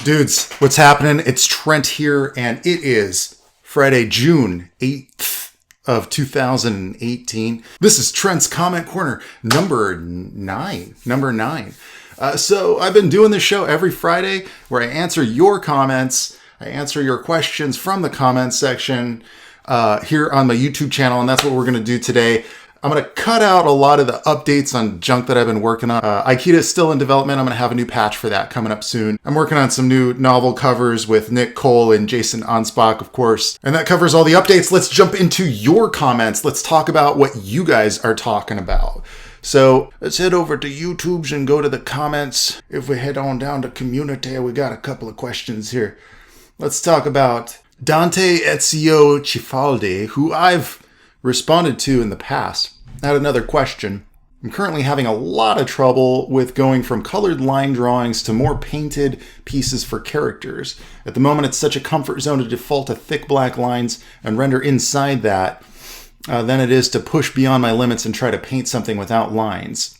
Dudes, what's happening? It's Trent here, and it is Friday, June 8th of 2018. This is Trent's Comment Corner, number 9. So I've been doing this show every Friday where I answer your comments, I answer your questions from the comments section here on my YouTube channel, and that's what we're going to do today. I'm going to cut out a lot of the updates on junk that I've been working on. Aikida is still in development. I'm going to have a new patch for that coming up soon. I'm working on some new novel covers with Nick Cole and Jason Anspach, of course. And that covers all the updates. Let's jump into your comments. Let's talk about what you guys are talking about. So let's head over to YouTube and go to the comments. If we head on down to community, we got a couple of questions here. Let's talk about Dante Ezio Cifaldi, who I've responded to in the past. I had another question. I'm currently having a lot of trouble with going from colored line drawings to more painted pieces for characters. At the moment, it's such a comfort zone to default to thick black lines and render inside that than it is to push beyond my limits and try to paint something without lines.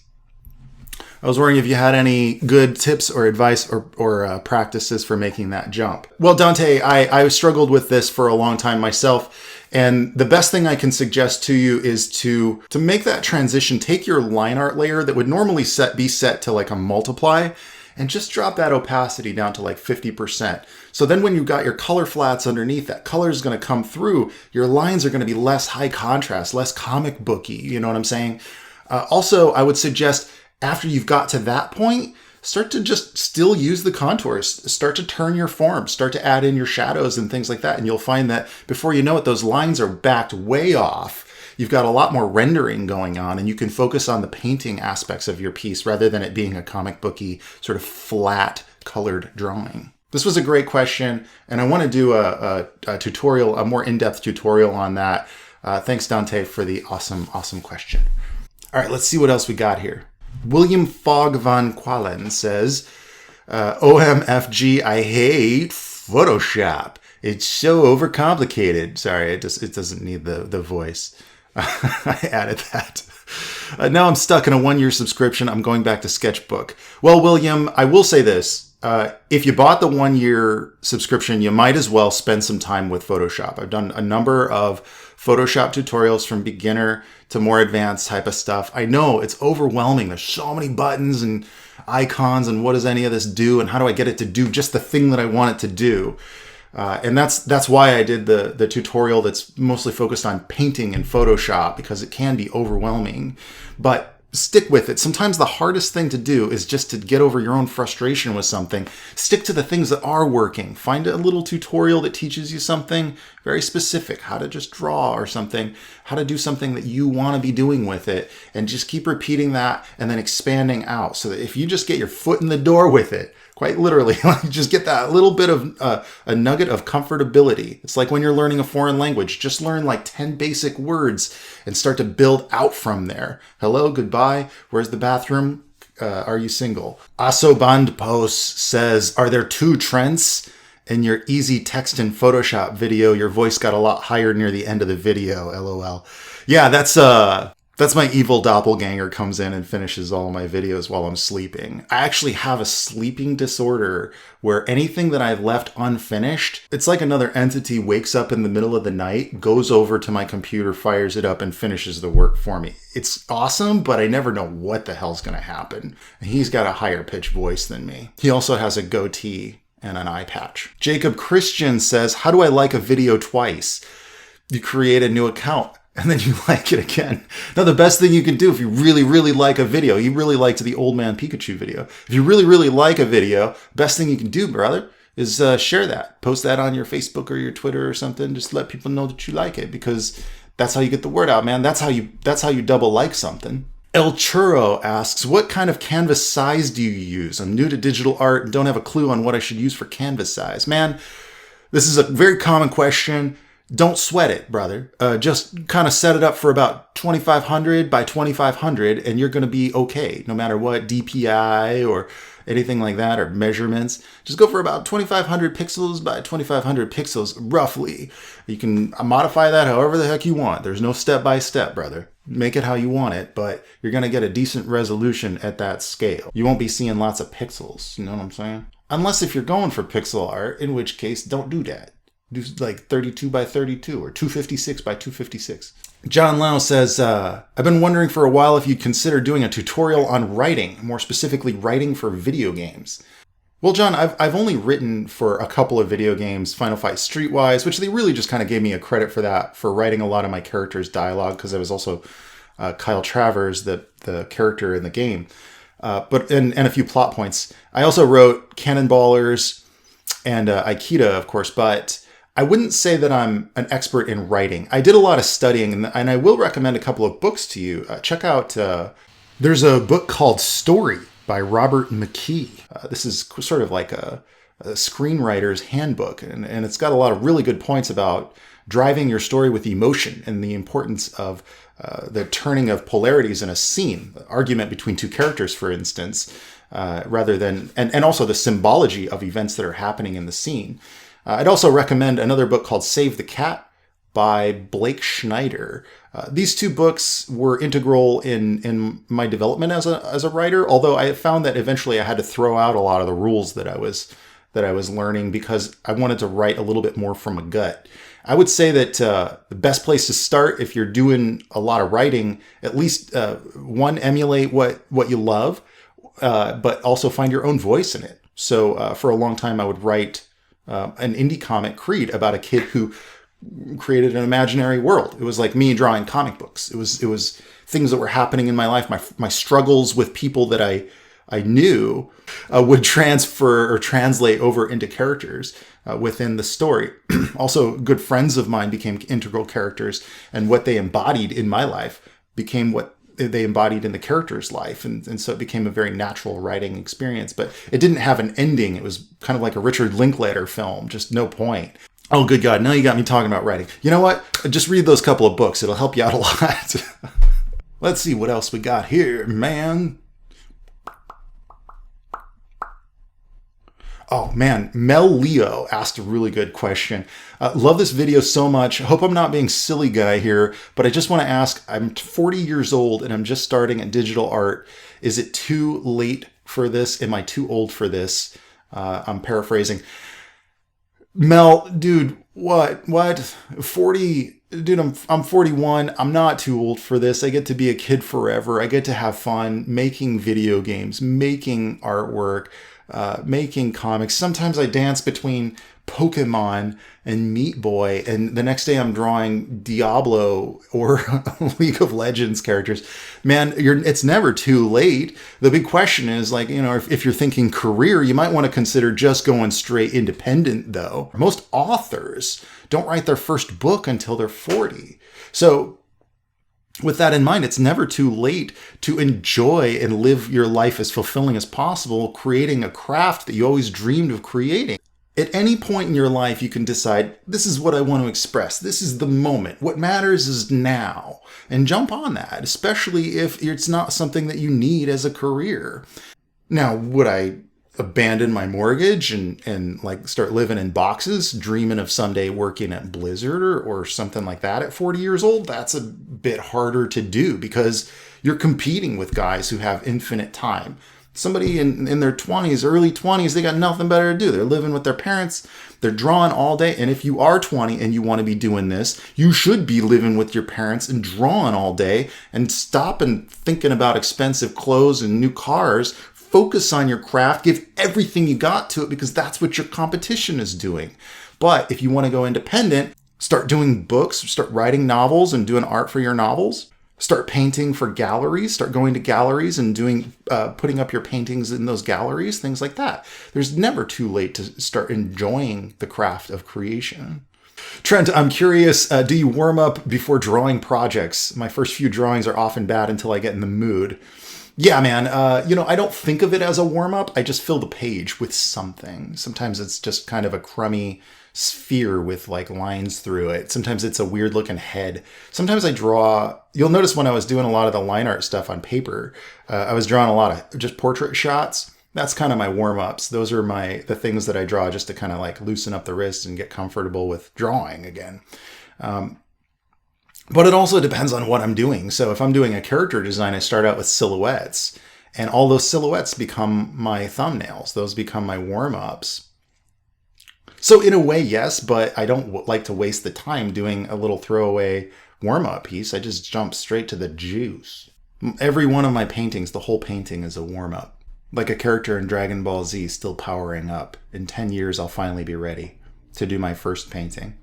I was wondering if you had any good tips or advice or practices for making that jump. Well, Dante, I struggled with this for a long time myself. And the best thing I can suggest to you is to make that transition, take your line art layer that would normally be set to like a multiply and just drop that opacity down to like 50%. So then when you've got your color flats underneath, that color is going to come through. Your lines are going to be less high contrast, less comic booky. You know what I'm saying? Also, I would suggest after you've got to that point, start to just still use the contours, start to turn your form, start to add in your shadows and things like that. And you'll find that before you know it, those lines are backed way off. You've got a lot more rendering going on and you can focus on the painting aspects of your piece rather than it being a comic booky sort of flat colored drawing. This was a great question. And I want to do a tutorial, a more in-depth tutorial on that. Thanks, Dante, for the awesome question. All right, let's see what else we got here. William Fogg van Qualen says, OMFG, I hate Photoshop. It's so overcomplicated. Sorry, it doesn't need the voice. I added that. Now I'm stuck in a 1-year subscription. I'm going back to Sketchbook. Well, William, I will say this. If you bought the 1-year subscription, you might as well spend some time with Photoshop. I've done a number of Photoshop tutorials from beginner to more advanced type of stuff. I know it's overwhelming. There's so many buttons and icons and what does any of this do and how do I get it to do just the thing that I want it to do? And that's why I did the tutorial that's mostly focused on painting in Photoshop, because it can be overwhelming. But stick with it. Sometimes the hardest thing to do is just to get over your own frustration with something. Stick to the things that are working. Find a little tutorial that teaches you something very specific, how to just draw or something, how to do something that you want to be doing with it, and just keep repeating that and then expanding out so that if you just get your foot in the door with it, quite literally, just get that little bit of a nugget of comfortability. It's like when you're learning a foreign language, just learn like 10 basic words and start to build out from there. Hello, goodbye, where's the bathroom? Are you single? Asoband Post says, are there 2 Trents? In your easy text in Photoshop video, your voice got a lot higher near the end of the video, LOL. Yeah, that's my evil doppelganger comes in and finishes all my videos while I'm sleeping. I actually have a sleeping disorder where anything that I've left unfinished, it's like another entity wakes up in the middle of the night, goes over to my computer, fires it up, and finishes the work for me. It's awesome, but I never know what the hell's going to happen. He's got a higher pitched voice than me. He also has a goatee and an eye patch. Jacob Christian says, how do I like a video twice? You create a new account and then you like it again. Now, the best thing you can do if you really, really like a video, you really liked the Old Man Pikachu video. If you really, really like a video, best thing you can do, brother, is share that. Post that on your Facebook or your Twitter or something. Just let people know that you like it, because that's how you get the word out, man. That's how you double like something. El Churro asks, what kind of canvas size do you use? I'm new to digital art and don't have a clue on what I should use for canvas size. Man, this is a very common question. Don't sweat it, brother. Just kind of set it up for about 2500 by 2500 and you're going to be okay. No matter what DPI or anything like that or measurements, just go for about 2500 pixels by 2500 pixels roughly. You can modify that however the heck you want. There's no step by step, brother. Make it how you want it, but you're going to get a decent resolution at that scale. You won't be seeing lots of pixels. You know what I'm saying? Unless if you're going for pixel art, in which case, don't do that. Do like 32 by 32 or 256 by 256. John Lau says, I've been wondering for a while if you'd consider doing a tutorial on writing, more specifically writing for video games. Well, John, I've only written for a couple of video games, Final Fight Streetwise, which they really just kind of gave me a credit for that, for writing a lot of my characters' dialogue, because I was also Kyle Travers, the character in the game. But a few plot points. I also wrote CannonBallers and Aikida, of course, but I wouldn't say that I'm an expert in writing. I did a lot of studying, and I will recommend a couple of books to you. Check out, there's a book called Story by Robert McKee. This is sort of like a screenwriter's handbook, and it's got a lot of really good points about driving your story with emotion and the importance of the turning of polarities in a scene, the argument between two characters, for instance, rather than, and also the symbology of events that are happening in the scene. I'd also recommend another book called Save the Cat by Blake Schneider. These two books were integral in my development as a writer, although I found that eventually I had to throw out a lot of the rules that I was learning because I wanted to write a little bit more from a gut. I would say that the best place to start if you're doing a lot of writing, at least one, emulate what you love, but also find your own voice in it. So for a long time, I would write an indie comic, Creed, about a kid who created an imaginary world. It was like me drawing comic books. It was things that were happening in my life, my struggles with people that I knew would transfer or translate over into characters within the story. Also, good friends of mine became integral characters, and what they embodied in my life became what they embodied in the character's life. And so it became a very natural writing experience, but it didn't have an ending. It was kind of like a Richard Linklater film, just no point. Oh, good God. Now you got me talking about writing. You know what? Just read those couple of books. It'll help you out a lot. Let's see what else we got here, man. Oh man, Mel Leo asked a really good question. Love this video so much. Hope I'm not being silly guy here, but I just want to ask, I'm 40 years old and I'm just starting at digital art. Is it too late for this? Am I too old for this? I'm paraphrasing. Mel, dude, what? 40, dude, I'm 41. I'm not too old for this. I get to be a kid forever. I get to have fun making video games, making artwork, making comics. Sometimes I dance between Pokemon and Meat Boy, and the next day I'm drawing Diablo or League of Legends characters. Man, it's never too late. The big question is, like, you know, if you're thinking career, you might want to consider just going straight independent, though. Most authors don't write their first book until they're 40. So with that in mind, it's never too late to enjoy and live your life as fulfilling as possible, creating a craft that you always dreamed of creating. At any point in your life, you can decide, this is what I want to express. This is the moment. What matters is now. And jump on that, especially if it's not something that you need as a career. Now, would I abandon my mortgage and like start living in boxes, dreaming of someday working at Blizzard or something like that at 40 years old? That's a bit harder to do because you're competing with guys who have infinite time. Somebody in their 20s, early 20s, they got nothing better to do. They're living with their parents. They're drawing all day. And if you are 20 and you want to be doing this, you should be living with your parents and drawing all day and stop and thinking about expensive clothes and new cars. Focus on your craft. Give everything you got to it because that's what your competition is doing. But if you want to go independent, start doing books, start writing novels and doing art for your novels. Start painting for galleries, start going to galleries and doing, putting up your paintings in those galleries, things like that. There's never too late to start enjoying the craft of creation. Trent, I'm curious, do you warm up before drawing projects? My first few drawings are often bad until I get in the mood. Yeah, man, I don't think of it as a warm-up. I just fill the page with something. Sometimes it's just kind of a crummy sphere with like lines through it. Sometimes it's a weird looking head. Sometimes I draw, you'll notice when I was doing a lot of the line art stuff on paper, I was drawing a lot of just portrait shots. That's kind of my warm-ups. Those are the things that I draw just to kind of like loosen up the wrist and get comfortable with drawing again. But it also depends on what I'm doing. So if I'm doing a character design, I start out with silhouettes. And all those silhouettes become my thumbnails. Those become my warm-ups. So in a way, yes, but I don't like to waste the time doing a little throwaway warm-up piece. I just jump straight to the juice. Every one of my paintings, the whole painting is a warm-up. Like a character in Dragon Ball Z still powering up. In 10 years, I'll finally be ready to do my first painting.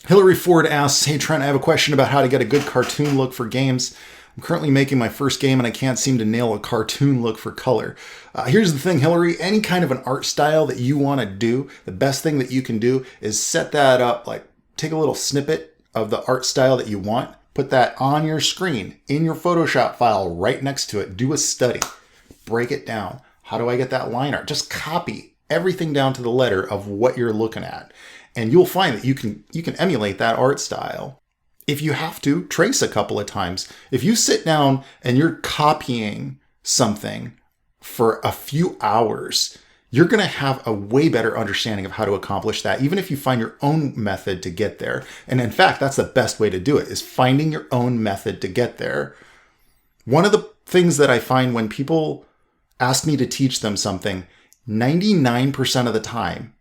Hillary Ford asks, hey Trent, I have a question about how to get a good cartoon look for games. I'm currently making my first game and I can't seem to nail a cartoon look for color. Here's the thing, Hillary, any kind of an art style that you want to do, the best thing that you can do is set that up, like take a little snippet of the art style that you want, put that on your screen, in your Photoshop file right next to it, do a study, break it down. How do I get that line art? Just copy everything down to the letter of what you're looking at. And you'll find that you can emulate that art style. If you have to, trace a couple of times. If you sit down and you're copying something for a few hours, you're going to have a way better understanding of how to accomplish that, even if you find your own method to get there. And in fact, that's the best way to do it, is finding your own method to get there. One of the things that I find when people ask me to teach them something, 99% of the time,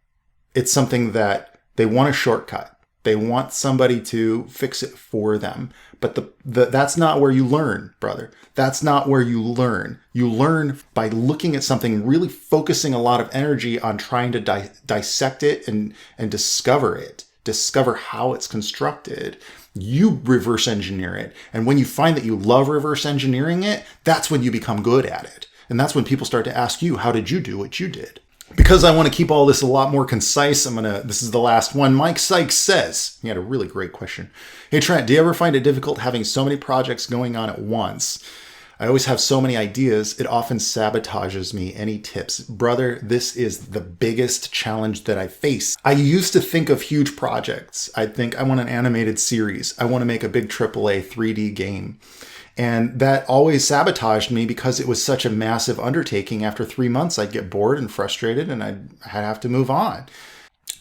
it's something that they want a shortcut. They want somebody to fix it for them. But that's not where you learn, brother. That's not where you learn. You learn by looking at something, really focusing a lot of energy on trying to dissect it and discover it. Discover how it's constructed. You reverse engineer it. And when you find that you love reverse engineering it, that's when you become good at it. And that's when people start to ask you, how did you do what you did? Because I want to keep all this a lot more concise, this is the last one. Mike Sykes says, he had a really great question. Hey Trent, do you ever find it difficult having so many projects going on at once? I always have so many ideas. It often sabotages me. Any tips? Brother, this is the biggest challenge that I face. I used to think of huge projects. I'd think I want an animated series. I want to make a big AAA 3D game. And that always sabotaged me because it was such a massive undertaking. After 3 months, I'd get bored and frustrated and I'd have to move on.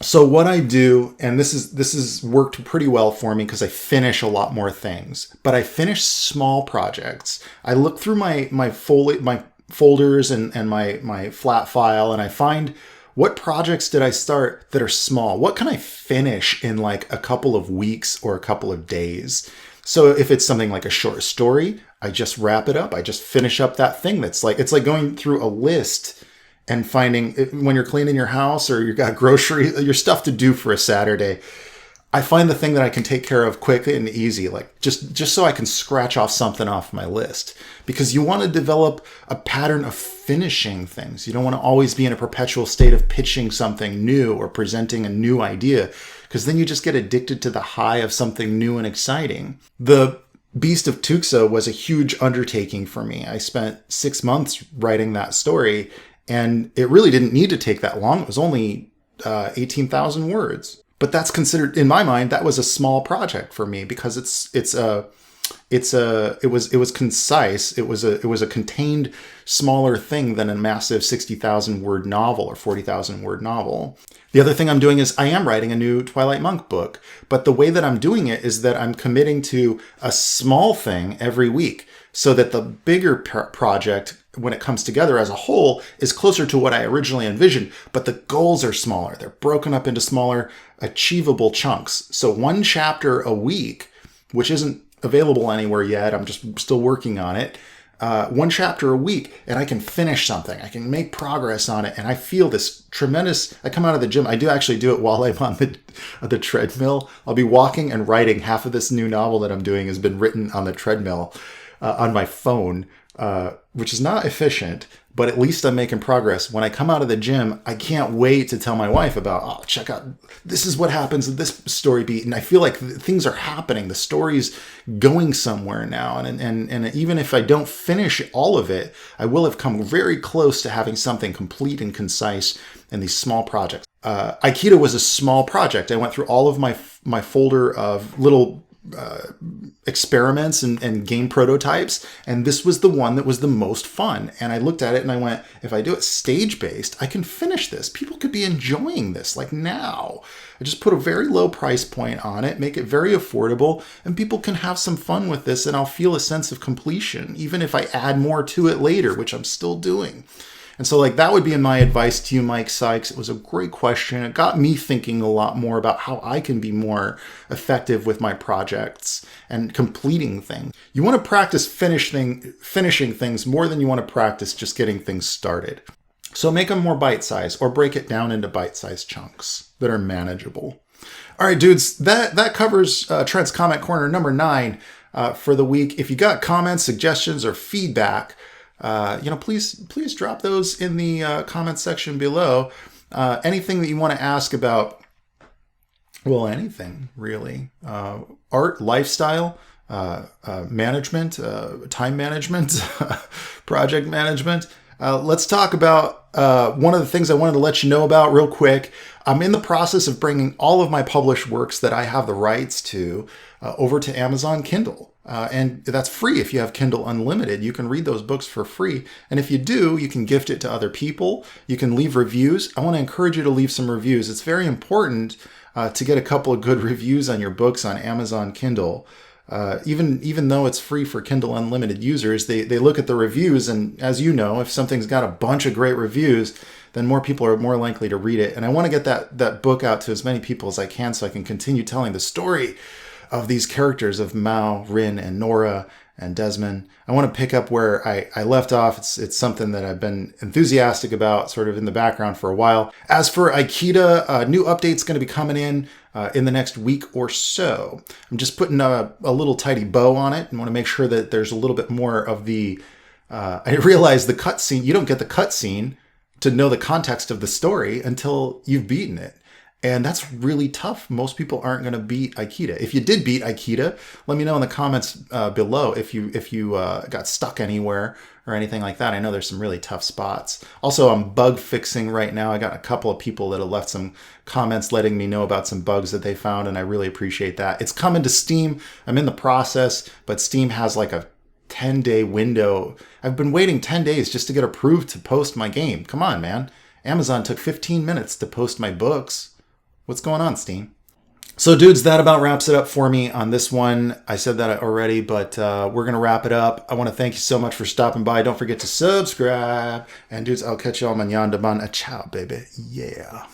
So what I do, and this is worked pretty well for me because I finish a lot more things, but I finish small projects. I look through my folders and my flat file, and I find what projects did I start that are small? What can I finish in like a couple of weeks or a couple of days? So if it's something like a short story, I just wrap it up. I just finish up that thing. It's like going through a list and finding when you're cleaning your house or you've got your stuff to do for a Saturday. I find the thing that I can take care of quick and easy, like just so I can scratch off something off my list. Because you want to develop a pattern of finishing things. You don't want to always be in a perpetual state of pitching something new or presenting a new idea, because then you just get addicted to the high of something new and exciting. The Beast of Tuxa was a huge undertaking for me. I spent 6 months writing that story, and it really didn't need to take that long. It was only 18,000 words. But that's considered, in my mind, that was a small project for me because it was concise. It was a contained, smaller thing than a massive 60,000 word novel or 40,000 word novel. The other thing I'm doing is I am writing a new Twilight Monk book, but the way that I'm doing it is that I'm committing to a small thing every week so that the bigger project, when it comes together as a whole, is closer to what I originally envisioned, but the goals are smaller. They're broken up into smaller, achievable chunks. So 1 chapter a week, which isn't available anywhere yet, I'm just still working on it, 1 chapter a week, and I can finish something. I can make progress on it, and I feel this tremendous... I come out of the gym. I do actually do it while I'm on the treadmill. I'll be walking and writing. Half of this new novel that I'm doing has been written on the treadmill on my phone, which is not efficient, but at least I'm making progress. When I come out of the gym, I can't wait to tell my wife about, oh, check out, this is what happens in this story beat. And I feel like things are happening. The story's going somewhere now. And even if I don't finish all of it, I will have come very close to having something complete and concise in these small projects. Aikido was a small project. I went through all of my folder of little experiments and game prototypes, and this was the one that was the most fun. And I looked at it and I went, if I do it stage-based, I can finish this. People could be enjoying this like now. I just put a very low price point on it, make it very affordable, and people can have some fun with this, and I'll feel a sense of completion, even if I add more to it later, which I'm still doing. And so like that would be my advice to you, Mike Sykes. It was a great question. It got me thinking a lot more about how I can be more effective with my projects and completing things. You want to practice finishing things more than you want to practice just getting things started. So make them more bite-sized or break it down into bite-sized chunks that are manageable. All right, dudes, that covers Trent's Comment Corner number 9 for the week. If you got comments, suggestions, or feedback, please drop those in the comment section below. Anything that you want to ask about, well, anything really. Art, lifestyle, management, time management, project management. Let's talk about one of the things I wanted to let you know about real quick. I'm in the process of bringing all of my published works that I have the rights to over to Amazon Kindle. And that's free if you have Kindle Unlimited. You can read those books for free. And if you do, you can gift it to other people. You can leave reviews. I want to encourage you to leave some reviews. It's very important to get a couple of good reviews on your books on Amazon Kindle. Even though it's free for Kindle Unlimited users, they look at the reviews, and as you know, if something's got a bunch of great reviews, then more people are more likely to read it. And I want to get that book out to as many people as I can so I can continue telling the story of these characters of Mao, Rin, and Nora, and Desmond. I want to pick up where I left off. It's something that I've been enthusiastic about sort of in the background for a while. As for Aikida, a new update's going to be coming in the next week or so. I'm just putting a little tidy bow on it and want to make sure that there's a little bit more of the... I realize the cutscene, you don't get the cutscene to know the context of the story until you've beaten it. And that's really tough. Most people aren't going to beat Aikida. If you did beat Aikida, let me know in the comments below if you got stuck anywhere or anything like that. I know there's some really tough spots. Also, I'm bug fixing right now. I got a couple of people that have left some comments letting me know about some bugs that they found, and I really appreciate that. It's coming to Steam. I'm in the process, but Steam has like a 10-day window. I've been waiting 10 days just to get approved to post my game. Come on, man. Amazon took 15 minutes to post my books. What's going on, Steam? So, dudes, that about wraps it up for me on this one. I said that already, but we're going to wrap it up. I want to thank you so much for stopping by. Don't forget to subscribe. And, dudes, I'll catch you all mañana. Ciao, baby. Yeah.